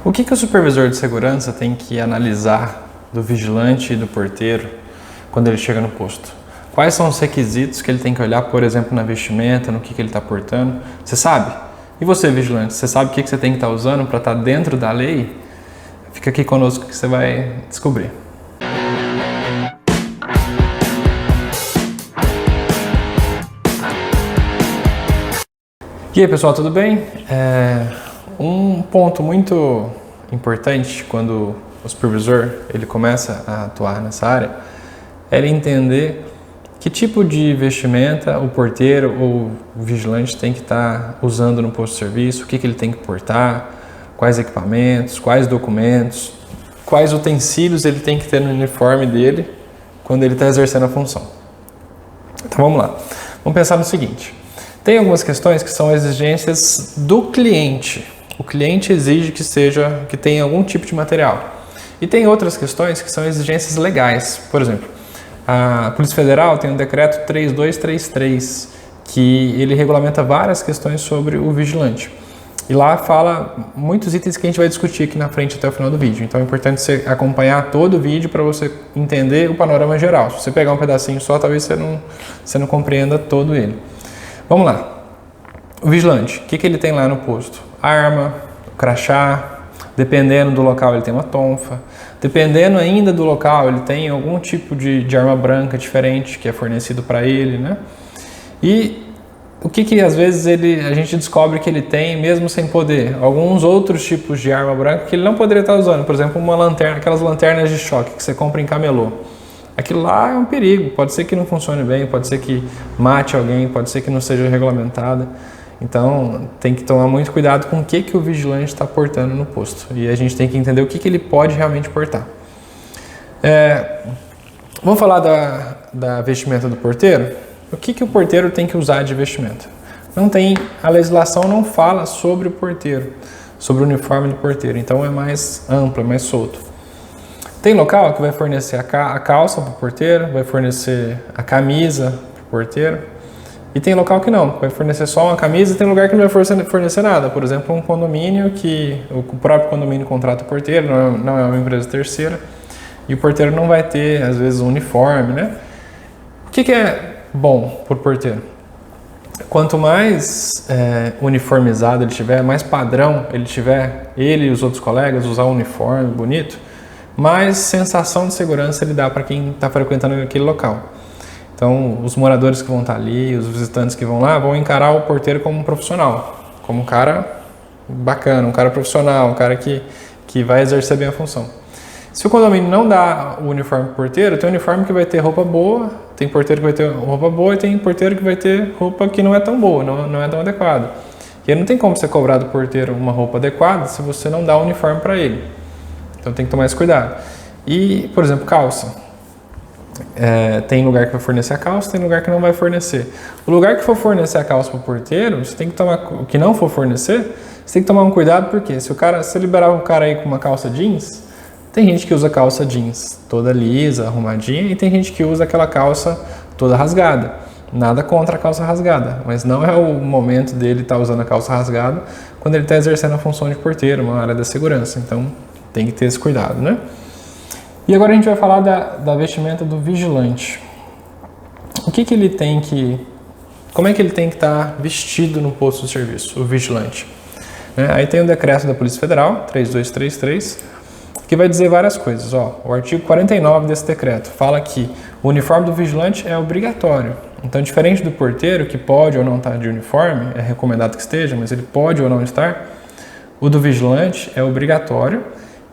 O que o supervisor de segurança tem que analisar do vigilante e do porteiro quando ele chega no posto? Quais são os requisitos que ele tem que olhar, por exemplo, na vestimenta, no que ele está portando? Você sabe? E você, vigilante, você sabe o que você tem que estar usando para estar dentro da lei? Fica aqui conosco que você vai descobrir. E aí, pessoal, tudo bem? Um ponto muito importante quando o supervisor ele começa a atuar nessa área é ele entender que tipo de vestimenta o porteiro ou o vigilante tem que estar usando no posto de serviço, o que ele tem que portar, quais equipamentos, quais documentos, quais utensílios ele tem que ter no uniforme dele quando ele está exercendo a função. Então vamos lá, vamos pensar no seguinte. Tem algumas questões que são exigências do cliente. O cliente exige que tenha algum tipo de material. E tem outras questões que são exigências legais. Por exemplo, a Polícia Federal tem um decreto 3233, que ele regulamenta várias questões sobre o vigilante. E lá fala muitos itens que a gente vai discutir aqui na frente até o final do vídeo. Então é importante você acompanhar todo o vídeo para você entender o panorama geral. Se você pegar um pedacinho só, talvez você não compreenda todo ele. Vamos lá. O vigilante, o que ele tem lá no posto? Arma, crachá, dependendo do local ele tem uma tonfa, dependendo ainda do local ele tem algum tipo de arma branca diferente que é fornecido para ele, né? E o que às vezes a gente descobre que ele tem mesmo sem poder? Alguns outros tipos de arma branca que ele não poderia estar usando, por exemplo, uma lanterna, aquelas lanternas de choque que você compra em camelô. Aquilo lá é um perigo, pode ser que não funcione bem, pode ser que mate alguém, pode ser que não seja regulamentada. Então tem que tomar muito cuidado com o que o vigilante está portando no posto. E a gente tem que entender o que ele pode realmente portar. Vamos falar da vestimenta do porteiro? O que o porteiro tem que usar de vestimenta? A legislação não fala sobre o porteiro, sobre o uniforme do porteiro, então é mais amplo, é mais solto. Tem local que vai fornecer a calça para o porteiro, vai fornecer a camisa para o porteiro. E tem local que não, vai fornecer só uma camisa, e tem lugar que não vai fornecer nada. Por exemplo, um condomínio que o próprio condomínio contrata o porteiro, não é uma empresa terceira, e o porteiro não vai ter, às vezes, um uniforme, né? O que é bom para o porteiro? Quanto mais uniformizado ele tiver, mais padrão ele tiver, ele e os outros colegas usar um uniforme bonito, mais sensação de segurança ele dá para quem está frequentando aquele local. Então, os moradores que vão estar ali, os visitantes que vão lá, vão encarar o porteiro como um profissional, como um cara bacana, um cara profissional, um cara que vai exercer bem a função. Se o condomínio não dá o uniforme para o porteiro, tem um uniforme que vai ter roupa boa, tem porteiro que vai ter roupa boa e tem porteiro que vai ter roupa que não é tão boa, não é tão adequada. E aí não tem como você cobrar do porteiro uma roupa adequada se você não dá o uniforme para ele. Então tem que tomar esse cuidado. E, por exemplo, calça. Tem lugar que vai fornecer a calça, tem lugar que não vai fornecer. O lugar que for fornecer a calça para o porteiro, você tem que tomar, o que não for fornecer, você tem que tomar um cuidado, porque se liberar um cara aí com uma calça jeans, tem gente que usa calça jeans toda lisa, arrumadinha, e tem gente que usa aquela calça toda rasgada. Nada contra a calça rasgada, mas não é o momento dele estar usando a calça rasgada quando ele está exercendo a função de porteiro, uma área da segurança. Então tem que ter esse cuidado, né? E agora a gente vai falar da vestimenta do vigilante. Como é que ele tem que estar vestido no posto de serviço, o vigilante? Aí tem o decreto da Polícia Federal, 3233, que vai dizer várias coisas. O artigo 49 desse decreto fala que o uniforme do vigilante é obrigatório. Então, diferente do porteiro, que pode ou não estar de uniforme, é recomendado que esteja, mas ele pode ou não estar, o do vigilante é obrigatório.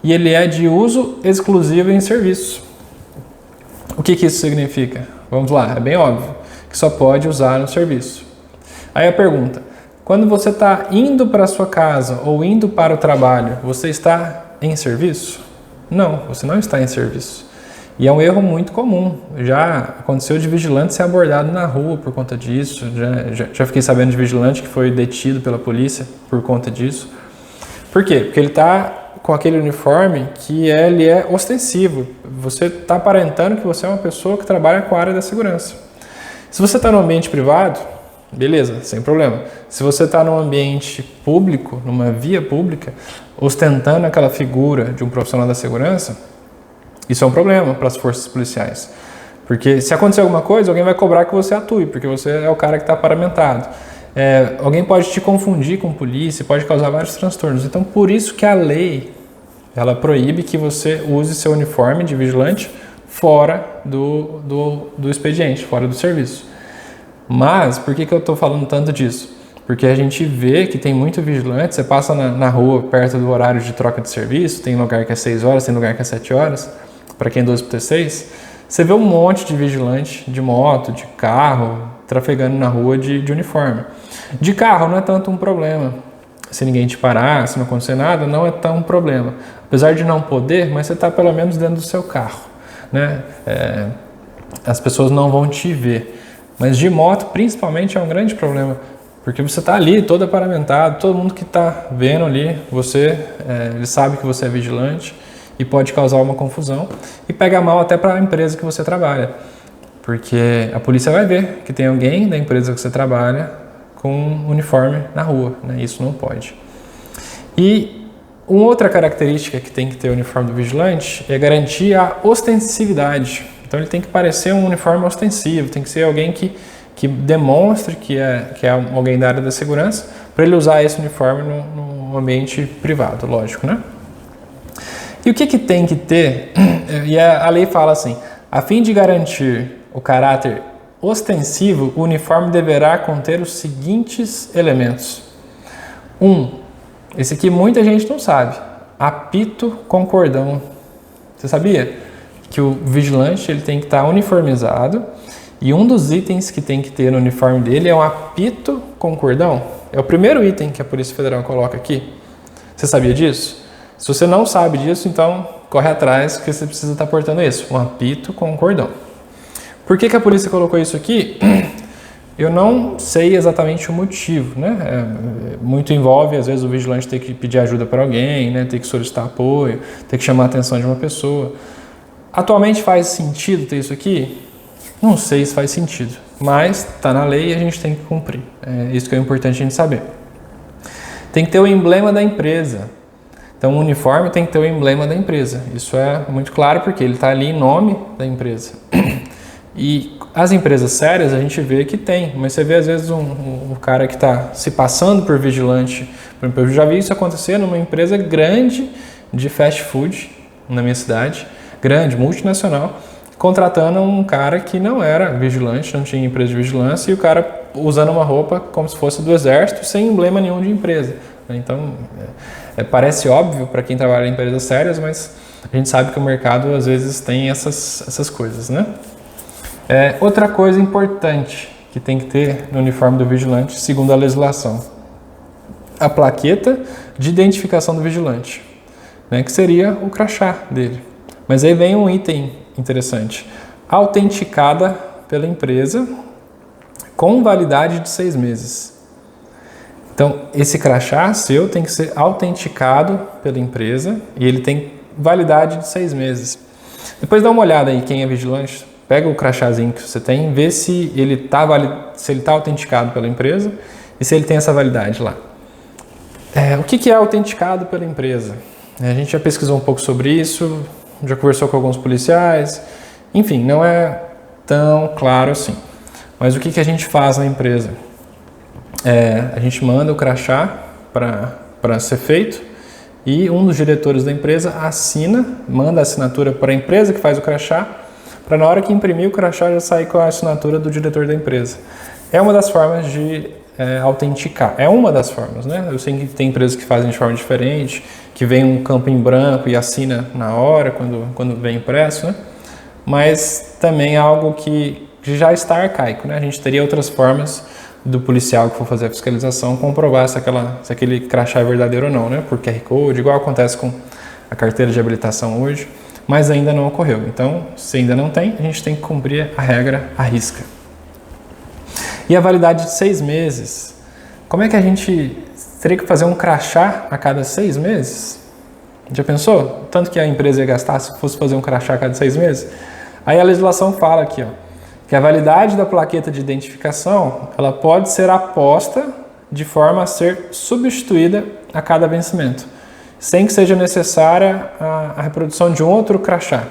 E ele é de uso exclusivo em serviço. O que isso significa? Vamos lá, é bem óbvio, que só pode usar no serviço. Aí a pergunta, quando você está indo para a sua casa ou indo para o trabalho, você está em serviço? Não, você não está em serviço. E é um erro muito comum. Já aconteceu de vigilante ser abordado na rua por conta disso, já fiquei sabendo de vigilante que foi detido pela polícia por conta disso. Por quê? Porque ele está com aquele uniforme que ele é ostensivo. Você está aparentando que você é uma pessoa que trabalha com a área da segurança. Se você está no ambiente privado, beleza, sem problema. Se você está num ambiente público, numa via pública, ostentando aquela figura de um profissional da segurança, isso é um problema para as forças policiais. Porque se acontecer alguma coisa, alguém vai cobrar que você atue, porque você é o cara que está paramentado. Alguém pode te confundir com polícia, pode causar vários transtornos. Então, por isso que a lei, ela proíbe que você use seu uniforme de vigilante fora do expediente, fora do serviço. Mas, por que eu estou falando tanto disso? Porque a gente vê que tem muito vigilante, você passa na rua perto do horário de troca de serviço, tem lugar que é 6 horas, tem lugar que é 7 horas, para quem é 12 para 6, você vê um monte de vigilante de moto, de carro, trafegando na rua de uniforme. De carro não é tanto um problema. Se ninguém te parar, se não acontecer nada, não é tão um problema. Apesar de não poder, mas você está pelo menos dentro do seu carro, né? As pessoas não vão te ver. Mas de moto, principalmente, é um grande problema, porque você está ali, todo aparamentado, todo mundo que está vendo ali, ele sabe que você é vigilante e pode causar uma confusão e pega mal até para a empresa que você trabalha, porque a polícia vai ver que tem alguém da empresa que você trabalha com um uniforme na rua, né? Isso não pode. E uma outra característica que tem que ter o uniforme do vigilante é garantir a ostensividade. Então ele tem que parecer um uniforme ostensivo, tem que ser alguém que demonstre que é alguém da área da segurança, para ele usar esse uniforme no ambiente privado, lógico, né? E o que tem que ter? E a lei fala assim, a fim de garantir o caráter ostensivo, o uniforme deverá conter os seguintes elementos. Esse aqui muita gente não sabe, apito com cordão. Você sabia? Que o vigilante ele tem que estar uniformizado e um dos itens que tem que ter no uniforme dele é um apito com cordão. É o primeiro item que a Polícia Federal coloca aqui. Você sabia disso? Se você não sabe disso, então corre atrás que você precisa estar portando isso, um apito com cordão. Por que a polícia colocou isso aqui? Eu não sei exatamente o motivo, né? Muito envolve, às vezes, o vigilante ter que pedir ajuda para alguém, né? Ter que solicitar apoio, ter que chamar a atenção de uma pessoa. Atualmente faz sentido ter isso aqui? Não sei se faz sentido, mas está na lei e a gente tem que cumprir. É isso que é importante a gente saber. Tem que ter o emblema da empresa. Então o uniforme tem que ter o emblema da empresa. Isso é muito claro porque ele está ali em nome da empresa. E as empresas sérias a gente vê que tem, mas você vê às vezes um cara que está se passando por vigilante. Por exemplo, eu já vi isso acontecer numa empresa grande de fast food na minha cidade, grande, multinacional, contratando um cara que não era vigilante, não tinha empresa de vigilância, e o cara usando uma roupa como se fosse do exército, sem emblema nenhum de empresa. Então, parece óbvio para quem trabalha em empresas sérias, mas a gente sabe que o mercado às vezes tem essas coisas, né? Outra coisa importante que tem que ter no uniforme do vigilante, segundo a legislação, a plaqueta de identificação do vigilante, né, que seria o crachá dele. Mas aí vem um item interessante, autenticada pela empresa com validade de 6 meses. Então, esse crachá seu tem que ser autenticado pela empresa e ele tem validade de 6 meses. Depois dá uma olhada aí quem é vigilante, pega o crachazinho que você tem, vê se ele está autenticado pela empresa e se ele tem essa validade lá. O que é autenticado pela empresa? A gente já pesquisou um pouco sobre isso, já conversou com alguns policiais, enfim, não é tão claro assim. Mas o que a gente faz na empresa? A gente manda o crachá para ser feito e um dos diretores da empresa manda a assinatura para a empresa que faz o crachá, para na hora que imprimir o crachá já sair com a assinatura do diretor da empresa. É uma das formas de autenticar, é uma das formas, né? Eu sei que tem empresas que fazem de forma diferente, que vem um campo em branco e assina na hora, quando vem impresso, né? Mas também é algo que já está arcaico, né? A gente teria outras formas do policial que for fazer a fiscalização comprovar se aquele crachá é verdadeiro ou não, né? Por QR Code, igual acontece com a carteira de habilitação hoje, mas ainda não ocorreu. Então, se ainda não tem, a gente tem que cumprir a regra à risca. E a validade de 6 meses. Como é que a gente teria que fazer um crachá a cada 6 meses? Já pensou? Tanto que a empresa ia gastar se fosse fazer um crachá a cada 6 meses? Aí a legislação fala aqui, ó, que a validade da plaqueta de identificação ela pode ser aposta de forma a ser substituída a cada vencimento, sem que seja necessária a reprodução de um outro crachá.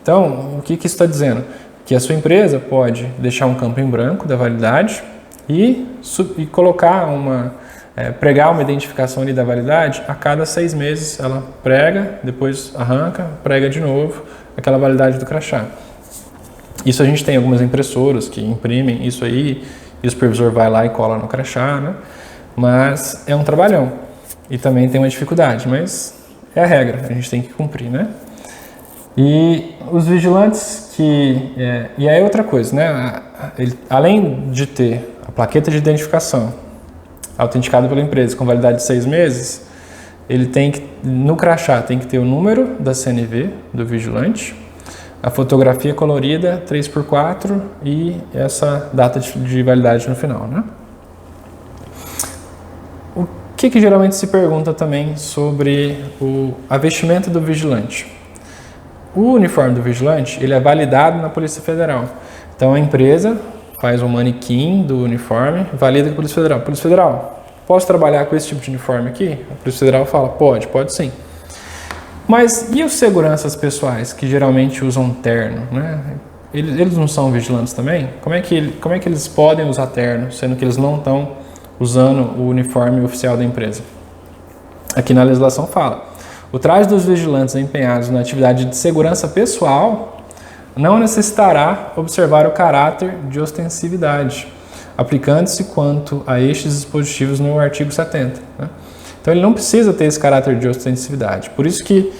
Então, o que isso está dizendo? Que a sua empresa pode deixar um campo em branco da validade e colocar pregar uma identificação ali da validade a cada 6 meses. Ela prega, depois arranca, prega de novo aquela validade do crachá. Isso a gente tem algumas impressoras que imprimem isso aí e o supervisor vai lá e cola no crachá, né? Mas é um trabalhão e também tem uma dificuldade, mas é a regra, a gente tem que cumprir, né? E os vigilantes e aí outra coisa, né? Além de ter a plaqueta de identificação autenticada pela empresa com validade de 6 meses, ele tem que, no crachá, tem que ter o número da CNV do vigilante, a fotografia colorida 3x4 e essa data de validade no final, né? O que geralmente se pergunta também sobre a vestimenta do vigilante? O uniforme do vigilante, ele é validado na Polícia Federal. Então a empresa faz um manequim do uniforme, valida com a Polícia Federal. Polícia Federal, posso trabalhar com esse tipo de uniforme aqui? A Polícia Federal fala, pode sim. Mas e os seguranças pessoais, que geralmente usam terno, né? Eles não são vigilantes também? Como é que eles podem usar terno, sendo que eles não estão usando o uniforme oficial da empresa? Aqui na legislação fala, o traje dos vigilantes empenhados na atividade de segurança pessoal não necessitará observar o caráter de ostensividade, aplicando-se quanto a estes dispositivos no artigo 70. Né? Então ele não precisa ter esse caráter de ostensividade. Por isso que,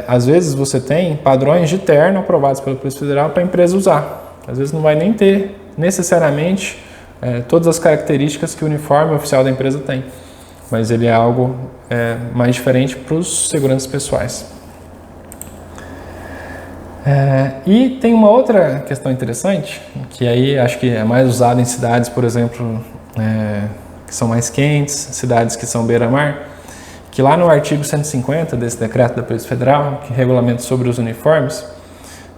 às vezes, você tem padrões de terno aprovados pela Polícia Federal para a empresa usar. Às vezes não vai nem ter, necessariamente, todas as características que o uniforme oficial da empresa tem. Mas ele é algo mais diferente para os seguranças pessoais. E tem uma outra questão interessante, que aí acho que é mais usada em cidades, por exemplo, que são mais quentes, cidades que são beira-mar, que lá no artigo 150 desse decreto da Polícia Federal, que regulamenta sobre os uniformes,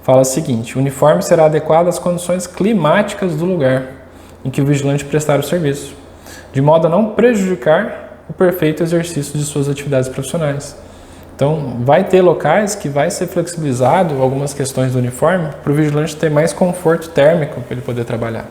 fala o seguinte: o uniforme será adequado às condições climáticas do lugar em que o vigilante prestar o serviço, de modo a não prejudicar o perfeito exercício de suas atividades profissionais. Então, vai ter locais que vai ser flexibilizado algumas questões do uniforme para o vigilante ter mais conforto térmico para ele poder trabalhar.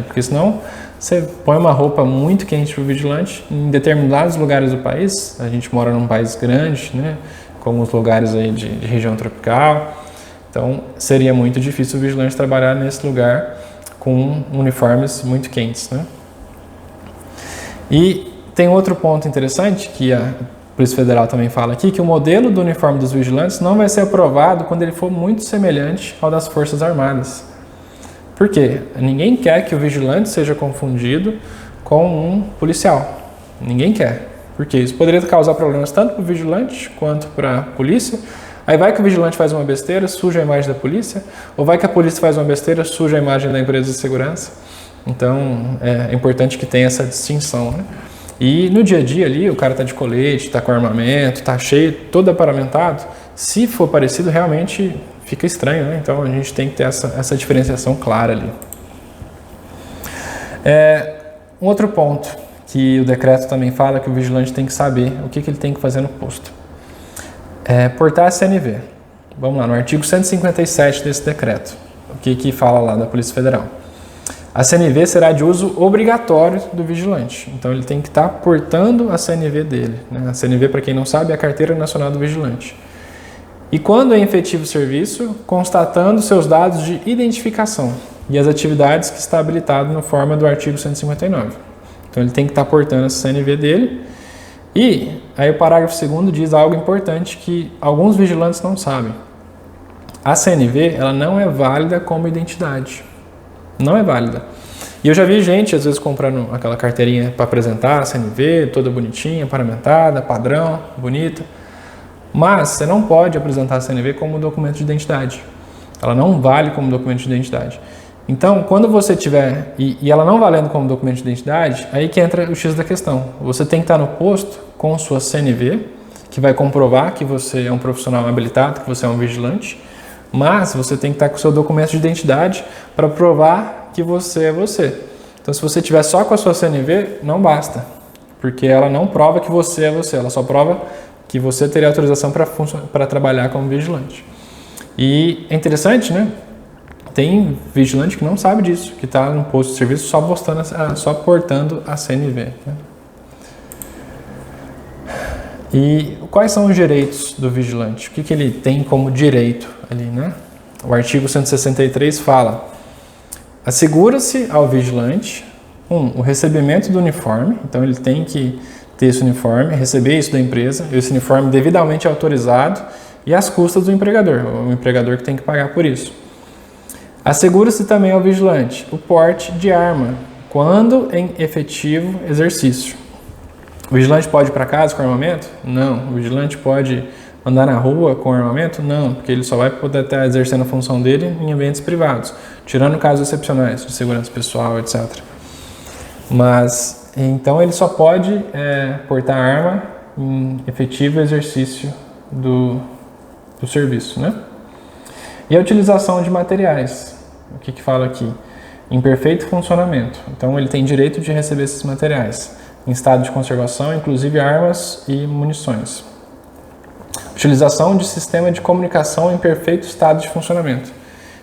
Porque senão, você põe uma roupa muito quente para o vigilante em determinados lugares do país. A gente mora num país grande, né, como os lugares aí de região tropical. Então, seria muito difícil o vigilante trabalhar nesse lugar com uniformes muito quentes, né? E tem outro ponto interessante que a Polícia Federal também fala aqui, que o modelo do uniforme dos vigilantes não vai ser aprovado quando ele for muito semelhante ao das Forças Armadas. Por quê? Ninguém quer que o vigilante seja confundido com um policial. Ninguém quer. Porque isso poderia causar problemas tanto para o vigilante quanto para a polícia. Aí vai que o vigilante faz uma besteira, suja a imagem da polícia, ou vai que a polícia faz uma besteira, suja a imagem da empresa de segurança. Então, é importante que tenha essa distinção, né? E no dia a dia ali, o cara tá de colete, tá com armamento, tá cheio, todo aparamentado. Se for parecido, realmente fica estranho, né? Então, a gente tem que ter essa diferenciação clara ali. Um outro ponto que o decreto também fala que o vigilante tem que saber o que ele tem que fazer no posto. Portar a CNV. Vamos lá, no artigo 157 desse decreto. O que fala lá da Polícia Federal? A CNV será de uso obrigatório do vigilante. Então, ele tem que estar portando a CNV dele, né? A CNV, para quem não sabe, é a Carteira Nacional do Vigilante. E quando em efetivo serviço, constatando seus dados de identificação e as atividades que está habilitado na forma do artigo 159. Então, ele tem que estar portando a CNV dele. E aí o parágrafo 2º diz algo importante que alguns vigilantes não sabem. A CNV, ela não é válida como identidade. Não é válida. E eu já vi gente, às vezes, comprando aquela carteirinha para apresentar a CNV, toda bonitinha, paramentada, padrão, bonita. Mas você não pode apresentar a CNV como documento de identidade. Ela não vale como documento de identidade. Então, quando você tiver, e ela não valendo como documento de identidade, aí que entra o X da questão. Você tem que estar no posto com sua CNV, que vai comprovar que você é um profissional habilitado, que você é um vigilante, Mas você tem que estar com o seu documento de identidade para provar que você é você. Então, se você tiver só com a sua CNV, não basta, porque ela não prova que você é você, ela só prova que você teria autorização para trabalhar como vigilante. E é interessante, né? Tem vigilante que não sabe disso, que está no posto de serviço só portando a CNV. Né? E quais são os direitos do vigilante? O que ele tem como direito ali, né? O artigo 163 fala: assegura-se ao vigilante o recebimento do uniforme, então ele tem que ter esse uniforme, receber isso da empresa, esse uniforme devidamente autorizado e às custas do empregador, o empregador que tem que pagar por isso. Assegura-se também ao vigilante o porte de arma, quando em efetivo exercício. O vigilante pode ir para casa com armamento? Não. O vigilante pode andar na rua com armamento? Não, porque ele só vai poder estar exercendo a função dele em ambientes privados, tirando casos excepcionais de segurança pessoal, etc. Mas, então ele só pode portar arma em efetivo exercício do serviço, né? E a utilização de materiais. O que fala aqui? Em perfeito funcionamento. Então ele tem direito de receber esses materiais em estado de conservação, inclusive armas e munições. Utilização de sistema de comunicação em perfeito estado de funcionamento.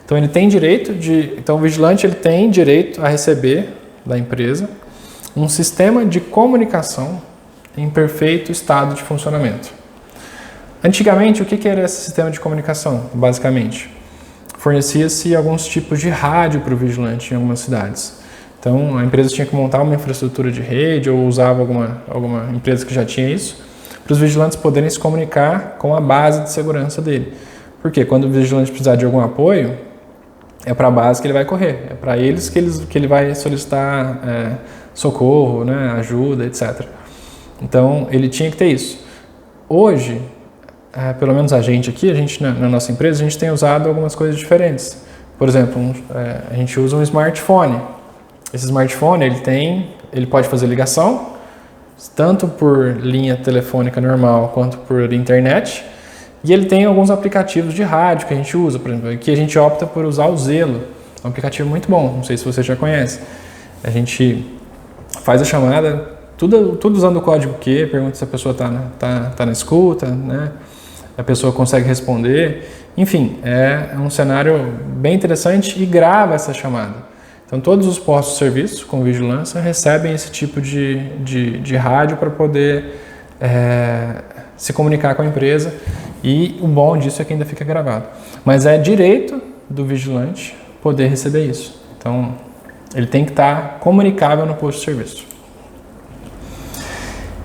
Então ele tem direito então o vigilante ele tem direito a receber da empresa um sistema de comunicação em perfeito estado de funcionamento. Antigamente, o que era esse sistema de comunicação, basicamente? Fornecia-se alguns tipos de rádio para o vigilante em algumas cidades. Então, a empresa tinha que montar uma infraestrutura de rede ou usava alguma empresa que já tinha isso, para os vigilantes poderem se comunicar com a base de segurança dele. Porque quando o vigilante precisar de algum apoio, é para a base que ele vai correr, é para eles que ele vai solicitar socorro, né, ajuda, etc. Então, ele tinha que ter isso. Hoje, pelo menos a gente na nossa empresa, a gente tem usado algumas coisas diferentes. Por exemplo, a gente usa um smartphone. Esse smartphone, ele pode fazer ligação, tanto por linha telefônica normal, quanto por internet. E ele tem alguns aplicativos de rádio que a gente usa, por exemplo, aqui a gente opta por usar o Zelo. É um aplicativo muito bom, não sei se você já conhece. A gente faz a chamada, tudo usando o código Q, pergunta se a pessoa tá na escuta, né? A pessoa consegue responder. Enfim, é um cenário bem interessante e grava essa chamada. Então, todos os postos de serviço com vigilância recebem esse tipo de rádio para poder se comunicar com a empresa. E o bom disso é que ainda fica gravado. Mas é direito do vigilante poder receber isso. Então, ele tem que estar comunicável no posto de serviço.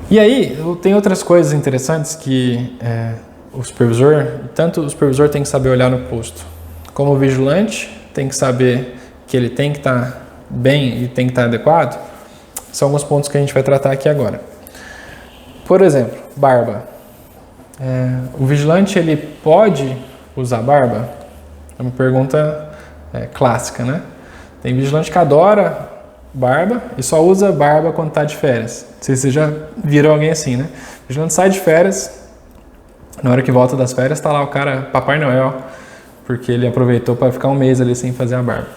E aí, tem outras coisas interessantes que o supervisor tem que saber olhar no posto. Como o vigilante tem que saber que ele tem que estar bem e tem que estar adequado. São alguns pontos que a gente vai tratar aqui agora. Por exemplo, barba. O vigilante ele pode usar barba? É uma pergunta clássica, né? Tem vigilante que adora barba e só usa barba quando está de férias. Não sei se vocês já viram alguém assim, né? O vigilante sai de férias, na hora que volta das férias está lá o cara, Papai Noel, porque ele aproveitou para ficar um mês ali sem fazer a barba.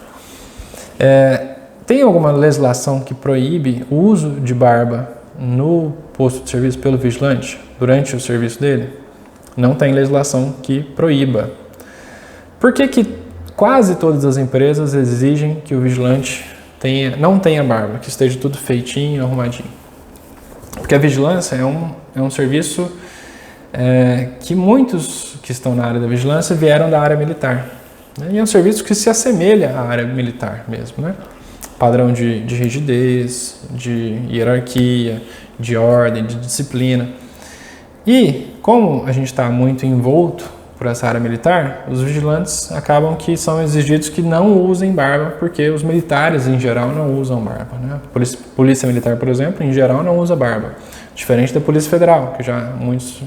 Tem alguma legislação que proíbe o uso de barba no posto de serviço pelo vigilante durante o serviço dele? Não tem legislação que proíba. Por que quase todas as empresas exigem que o vigilante não tenha barba, que esteja tudo feitinho, arrumadinho? Porque a vigilância é um serviço que muitos que estão na área da vigilância vieram da área militar. E é um serviço que se assemelha à área militar mesmo, né? Padrão de rigidez, de hierarquia, de ordem, de disciplina. E como a gente está muito envolto por essa área militar, os vigilantes acabam que são exigidos que não usem barba, porque os militares em geral não usam barba, né? Polícia Militar, por exemplo, em geral não usa barba. Diferente da Polícia Federal, que muitos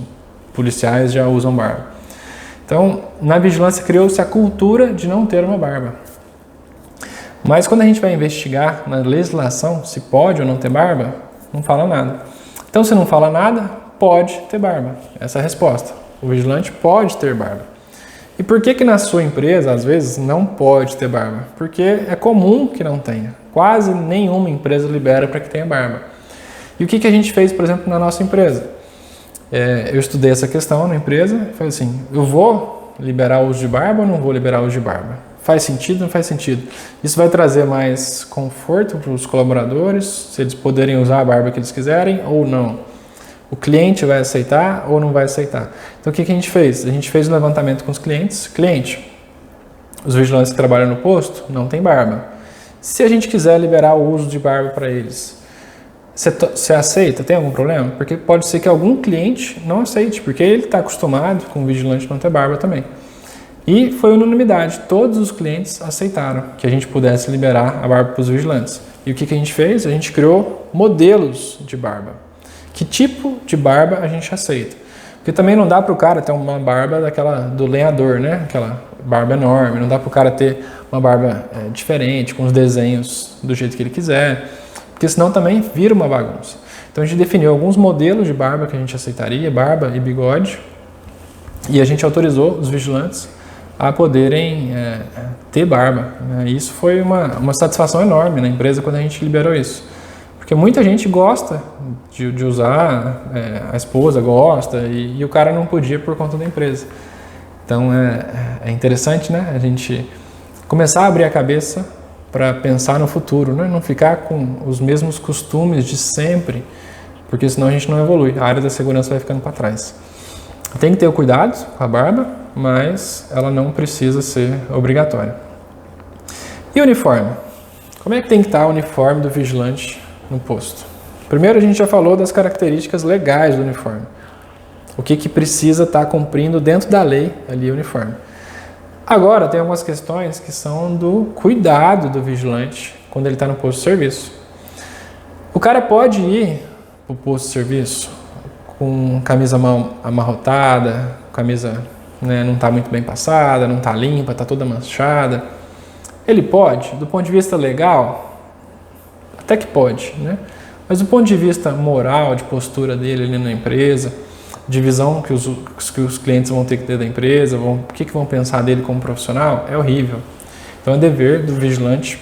policiais já usam barba. Então, na vigilância criou-se a cultura de não ter uma barba. Mas quando a gente vai investigar na legislação se pode ou não ter barba, não fala nada. Então, se não fala nada, pode ter barba. Essa é a resposta. O vigilante pode ter barba. E por que na sua empresa, às vezes, não pode ter barba? Porque é comum que não tenha. Quase nenhuma empresa libera para que tenha barba. E o que a gente fez, por exemplo, na nossa empresa? Eu estudei essa questão na empresa e falei assim, eu vou liberar o uso de barba ou não vou liberar o uso de barba? Faz sentido ou não faz sentido? Isso vai trazer mais conforto para os colaboradores, se eles poderem usar a barba que eles quiserem ou não? O cliente vai aceitar ou não vai aceitar? Então o que a gente fez? A gente fez um levantamento com os clientes. Cliente, os vigilantes que trabalham no posto não tem barba. Se a gente quiser liberar o uso de barba para eles, você aceita? Tem algum problema? Porque pode ser que algum cliente não aceite, porque ele está acostumado com o vigilante não ter barba também. E foi unanimidade, todos os clientes aceitaram que a gente pudesse liberar a barba para os vigilantes. E o que a gente fez? A gente criou modelos de barba. Que tipo de barba a gente aceita? Porque também não dá para o cara ter uma barba daquela do lenhador, né? Aquela barba enorme, não dá para o cara ter uma barba diferente, com os desenhos do jeito que ele quiser, porque senão também vira uma bagunça. Então a gente definiu alguns modelos de barba que a gente aceitaria, barba e bigode, e a gente autorizou os vigilantes a poderem ter barba. Isso foi uma satisfação enorme na empresa quando a gente liberou isso. Porque muita gente gosta de usar, a esposa gosta, e o cara não podia por conta da empresa. Então é interessante, né, a gente começar a abrir a cabeça para pensar no futuro, né? Não ficar com os mesmos costumes de sempre, porque senão a gente não evolui. A área da segurança vai ficando para trás. Tem que ter o cuidado com a barba, mas ela não precisa ser obrigatória. E o uniforme? Como é que tem que estar o uniforme do vigilante no posto? Primeiro a gente já falou das características legais do uniforme. O que precisa estar cumprindo dentro da lei ali o uniforme. Agora tem algumas questões que são do cuidado do vigilante quando ele está no posto de serviço. O cara pode ir para o posto de serviço com camisa amarrotada, camisa não está muito bem passada, não está limpa, está toda manchada. Ele pode, do ponto de vista legal, até que pode, né? Mas do ponto de vista moral, de postura dele ali na empresa, de visão que os clientes vão ter que ter da empresa, o que vão pensar dele como profissional, é horrível. Então é dever do vigilante,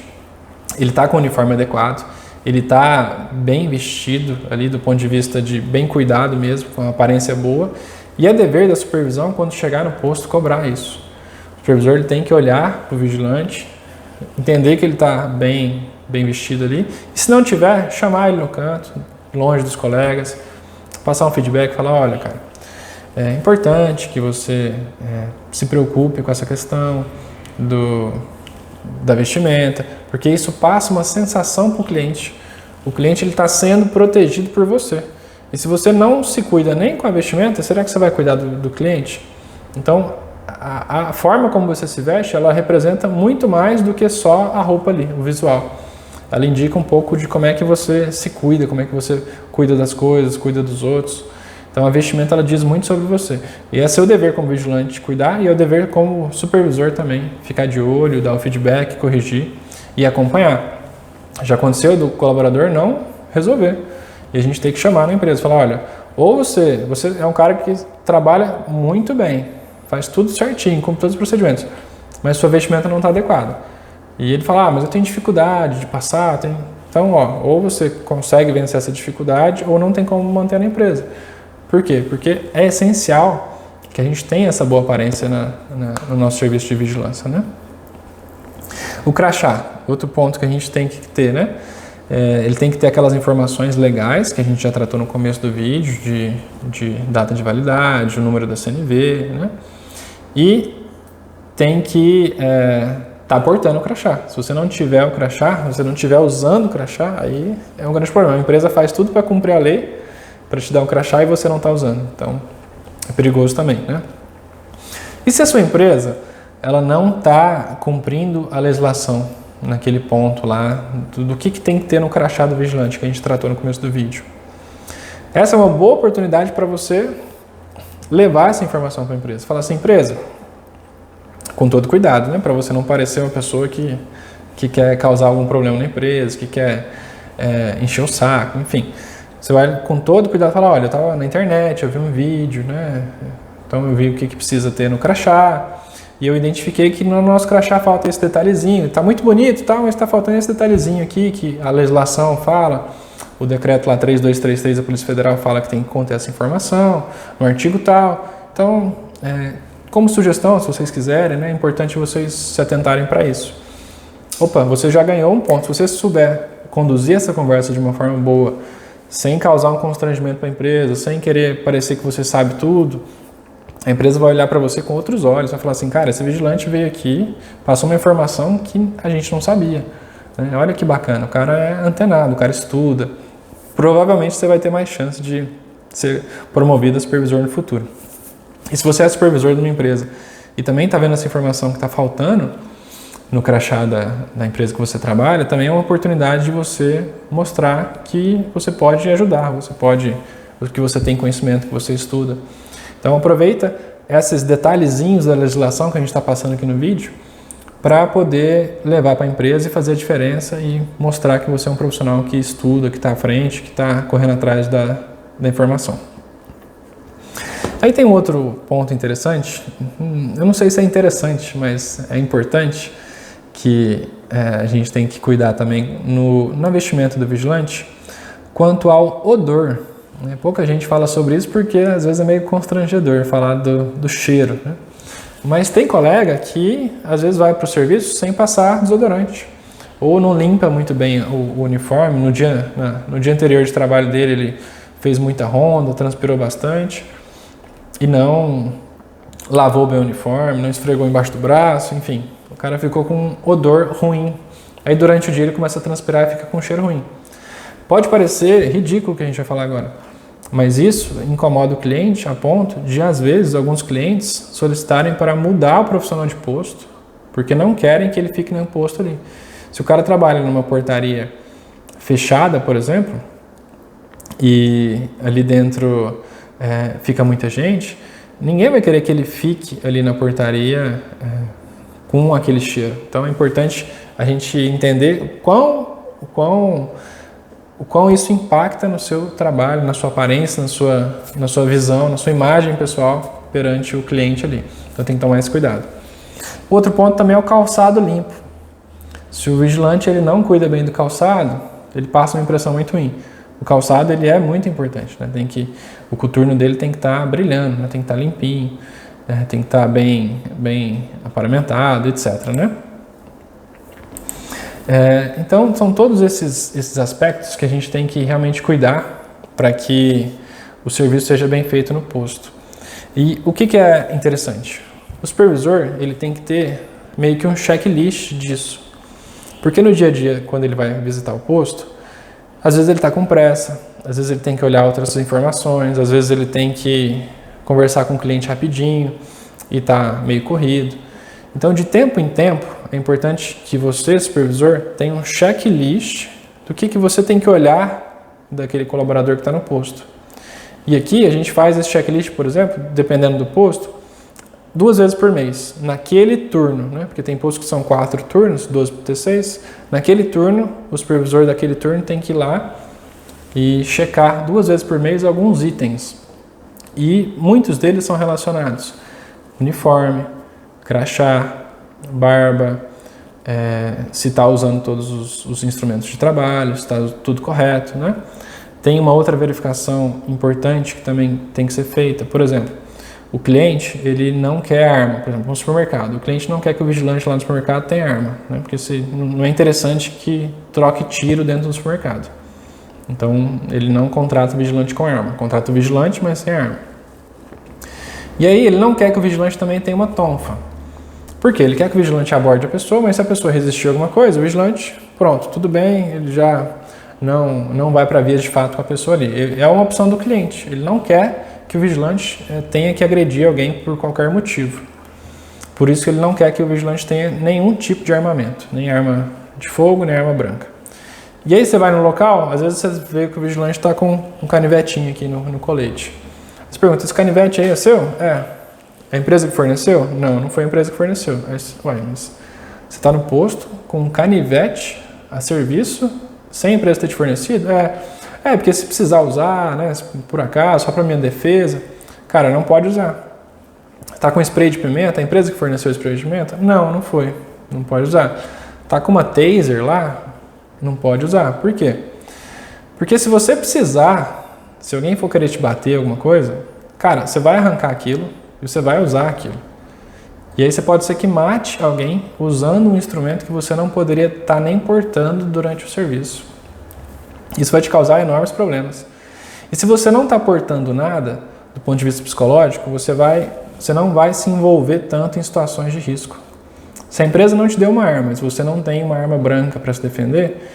ele está com o uniforme adequado, ele está bem vestido ali do ponto de vista de bem cuidado mesmo, com uma aparência boa, e é dever da supervisão, quando chegar no posto, cobrar isso. O supervisor ele tem que olhar para o vigilante, entender que ele está bem vestido ali, e se não tiver, chamar ele no canto, longe dos colegas, passar um feedback, falar, olha cara, é importante que você se preocupe com essa questão da vestimenta, porque isso passa uma sensação para o cliente. O cliente está sendo protegido por você. E se você não se cuida nem com a vestimenta, será que você vai cuidar do cliente? Então, a forma como você se veste, ela representa muito mais do que só a roupa ali, o visual. Ela indica um pouco de como é que você se cuida, como é que você cuida das coisas, cuida dos outros. Então a vestimenta ela diz muito sobre você. E é seu dever como vigilante cuidar e é o dever como supervisor também, ficar de olho, dar o feedback, corrigir e acompanhar. Já aconteceu do colaborador não resolver. E a gente tem que chamar na empresa, falar, olha, ou você é um cara que trabalha muito bem, faz tudo certinho, cumpre todos os procedimentos, mas sua vestimenta não está adequada. E ele fala, mas eu tenho dificuldade de passar, então, ou você consegue vencer essa dificuldade ou não tem como manter na empresa. Por quê? Porque é essencial que a gente tenha essa boa aparência no nosso serviço de vigilância, né? O crachá, outro ponto que a gente tem que ter, né? Ele tem que ter aquelas informações legais que a gente já tratou no começo do vídeo, de data de validade, o número da CNV, né? E tem que tá portando o crachá. Se você não tiver o crachá, se você não estiver usando o crachá, aí é um grande problema. A empresa faz tudo para cumprir a lei, para te dar um crachá e você não está usando. Então, é perigoso também, né? E se a sua empresa ela não está cumprindo a legislação naquele ponto lá, do que tem que ter no crachá do vigilante, que a gente tratou no começo do vídeo? Essa é uma boa oportunidade para você levar essa informação para a empresa. Falar assim, empresa, com todo cuidado, né? Para você não parecer uma pessoa que quer causar algum problema na empresa, que quer encher o saco, enfim. Você vai com todo cuidado falar, olha, eu estava na internet, eu vi um vídeo, né? Então eu vi o que precisa ter no crachá, e eu identifiquei que no nosso crachá falta esse detalhezinho. Está muito bonito, tá, mas está faltando esse detalhezinho aqui que a legislação fala. O decreto lá 3233 da Polícia Federal fala que tem que conter essa informação, no artigo tal. Então, como sugestão, se vocês quiserem, né, é importante vocês se atentarem para isso. Opa, você já ganhou um ponto. Se você souber conduzir essa conversa de uma forma boa, sem causar um constrangimento para a empresa, sem querer parecer que você sabe tudo, a empresa vai olhar para você com outros olhos, vai falar assim, cara, esse vigilante veio aqui, passou uma informação que a gente não sabia. Né? Olha que bacana, o cara é antenado, o cara estuda. Provavelmente você vai ter mais chance de ser promovido a supervisor no futuro. E se você é supervisor de uma empresa e também está vendo essa informação que está faltando no crachá da empresa que você trabalha, também é uma oportunidade de você mostrar que você pode ajudar, que você tem conhecimento, que você estuda. Então aproveita esses detalhezinhos da legislação que a gente está passando aqui no vídeo para poder levar para a empresa e fazer a diferença e mostrar que você é um profissional que estuda, que está à frente, que está correndo atrás da informação. Aí tem um outro ponto interessante, eu não sei se é interessante, mas é importante, que a gente tem que cuidar também no vestimenta do vigilante, quanto ao odor. Né? Pouca gente fala sobre isso porque às vezes é meio constrangedor falar do cheiro. Né? Mas tem colega que às vezes vai para o serviço sem passar desodorante, ou não limpa muito bem o uniforme, no dia anterior de trabalho dele ele fez muita ronda, transpirou bastante, e não lavou bem o uniforme, não esfregou embaixo do braço, enfim, o cara ficou com um odor ruim. Aí durante o dia ele começa a transpirar e fica com um cheiro ruim. Pode parecer ridículo o que a gente vai falar agora, mas isso incomoda o cliente a ponto de, às vezes, alguns clientes solicitarem para mudar o profissional de posto, porque não querem que ele fique no posto ali. Se o cara trabalha numa portaria fechada, por exemplo, e ali dentro fica muita gente, ninguém vai querer que ele fique ali na portaria com aquele cheiro. Então é importante a gente entender o quão isso impacta no seu trabalho, na sua aparência, na sua visão, na sua imagem pessoal perante o cliente ali. Então tem que tomar esse cuidado. Outro ponto também é o calçado limpo. Se o vigilante ele não cuida bem do calçado, ele passa uma impressão muito ruim. O calçado ele é muito importante, né? O coturno dele tem que estar brilhando, né? Tem que estar limpinho, né? Tem que estar bem aparamentado, etc. Né? Então são todos esses aspectos que a gente tem que realmente cuidar para que o serviço seja bem feito no posto. E o que é interessante? O supervisor ele tem que ter meio que um checklist disso, porque no dia a dia, quando ele vai visitar o posto, às vezes ele está com pressa, às vezes ele tem que olhar outras informações, às vezes ele tem que conversar com o cliente rapidinho e está meio corrido. Então, de tempo em tempo, é importante que você, supervisor, tenha um checklist do que você tem que olhar daquele colaborador que está no posto. E aqui a gente faz esse checklist, por exemplo, dependendo do posto, 2 vezes por mês, naquele turno, né? Porque tem postos que são 4 turnos, 12 por T6. Naquele turno, o supervisor daquele turno tem que ir lá e checar 2 vezes por mês alguns itens. E muitos deles são relacionados: uniforme, crachá, barba, se está usando todos os instrumentos de trabalho, se está tudo correto, né? Tem uma outra verificação importante que também tem que ser feita. Por exemplo, o cliente, ele não quer arma, por exemplo, no supermercado. O cliente não quer que o vigilante lá no supermercado tenha arma, né? Porque não é interessante que troque tiro dentro do supermercado. Então, ele não contrata o vigilante com arma. Contrata o vigilante, mas sem arma. E aí, ele não quer que o vigilante também tenha uma tonfa. Por quê? Ele quer que o vigilante aborde a pessoa, mas se a pessoa resistir a alguma coisa, o vigilante, pronto, tudo bem, ele já não vai para vias de fato com a pessoa ali. É uma opção do cliente. Ele não quer que o vigilante tenha que agredir alguém por qualquer motivo. Por isso que ele não quer que o vigilante tenha nenhum tipo de armamento, nem arma de fogo, nem arma branca. E aí você vai no local, às vezes você vê que o vigilante está com um canivetinho aqui no colete. Você pergunta, esse canivete aí é seu? É. É a empresa que forneceu? Não, não foi a empresa que forneceu. Mas você está no posto com um canivete a serviço, sem a empresa ter te fornecido? Porque se precisar usar, né, por acaso, só para minha defesa, cara, não pode usar. Está com spray de pimenta? A empresa que forneceu o spray de pimenta? Não, não foi. Não pode usar. Está com uma taser lá? Não pode usar. Por quê? Porque se você precisar, se alguém for querer te bater alguma coisa, cara, você vai arrancar aquilo e você vai usar aquilo. E aí você pode ser que mate alguém usando um instrumento que você não poderia estar nem portando durante o serviço. Isso vai te causar enormes problemas. E se você não está portando nada, do ponto de vista psicológico, você não vai se envolver tanto em situações de risco. Se a empresa não te deu uma arma, se você não tem uma arma branca para se defender,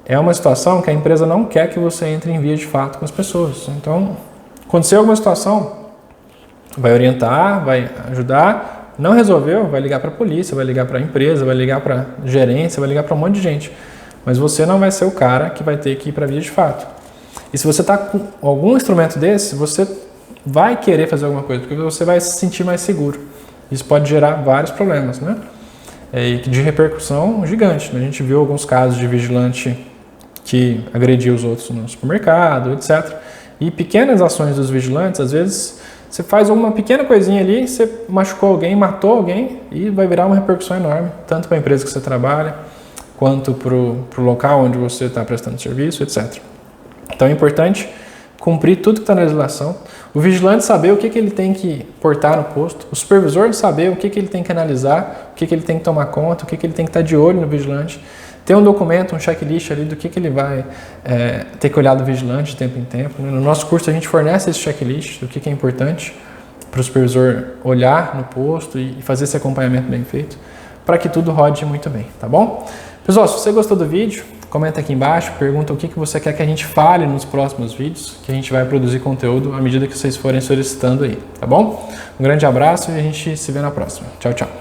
é uma situação que a empresa não quer que você entre em via de fato com as pessoas. Então, acontecer alguma situação, vai orientar, vai ajudar. Não resolveu, vai ligar para a polícia, vai ligar para a empresa, vai ligar para a gerência, vai ligar para um monte de gente. Mas você não vai ser o cara que vai ter que ir para a via de fato. E se você está com algum instrumento desse, você vai querer fazer alguma coisa, porque você vai se sentir mais seguro. Isso pode gerar vários problemas, né? E de repercussão gigante. A gente viu alguns casos de vigilante que agredia os outros no supermercado, etc. E pequenas ações dos vigilantes, às vezes, você faz uma pequena coisinha ali, você machucou alguém, matou alguém e vai virar uma repercussão enorme, tanto para a empresa que você trabalha, quanto para o local onde você está prestando serviço, etc. Então é importante cumprir tudo que está na legislação, o vigilante saber o que ele tem que portar no posto, o supervisor saber o que ele tem que analisar, o que ele tem que tomar conta, o que ele tem que estar de olho no vigilante, ter um documento, um checklist ali do que ele vai ter que olhar do vigilante de tempo em tempo. No nosso curso a gente fornece esse checklist do que é importante para o supervisor olhar no posto e fazer esse acompanhamento bem feito, para que tudo rode muito bem, tá bom? Pessoal, se você gostou do vídeo, comenta aqui embaixo, pergunta o que você quer que a gente fale nos próximos vídeos, que a gente vai produzir conteúdo à medida que vocês forem solicitando aí, tá bom? Um grande abraço e a gente se vê na próxima. Tchau, tchau.